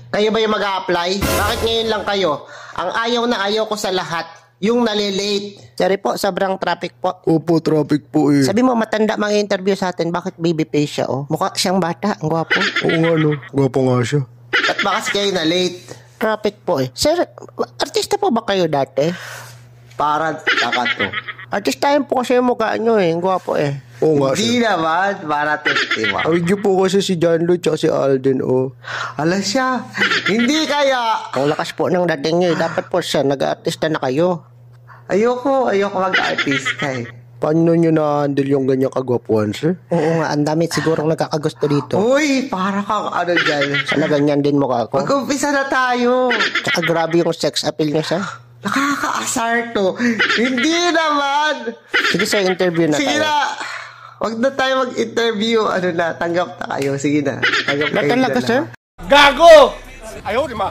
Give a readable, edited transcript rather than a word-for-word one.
Kayo ba yung mag-a-apply? Bakit ngayon lang kayo? Ang ayaw na ayaw ko sa lahat, yung nalilate. Sorry po, sobrang traffic po. Opo, traffic po eh. Sabi mo, matanda mga interview sa atin. Bakit baby face siya, oh? Mukha siyang bata. Ang gwapo. Oo nga, no. Gwapo nga siya. At baka kasi kayo na late. Traffic po eh. Sir, artista po ba kayo dati? Para to. Artistahin po kasi yung mukha nyo eh. Ang gwapo eh. Oo nga siya. Hindi naman. Para testima. Awig niyo po kasi si John Lloyd tsaka si Alden, oh. Ala siya. Hindi kaya. Ang lakas po ng dating nyo eh. Dapat po siya. Nag-artista na kayo. Ayoko mag-artista eh. Paano nyo na-handle yung ganyang kagwapuan, sir? Oo nga, ang dami sigurong nagkakagusto dito. Uy, para kang ano dyan. Sana ganyan din mukha ko. Mag-umpisa na tayo. Tsaka grabe yung sex appeal niya siya. Nakakaasar to. Hindi naman. Sige sa interview na tayo. Sige na. Wag na tayo mag-interview. Ano na, tanggap na kayo. Sige na. Tanggap kayo. Talaga, sir? Gago! Ayaw, di ma.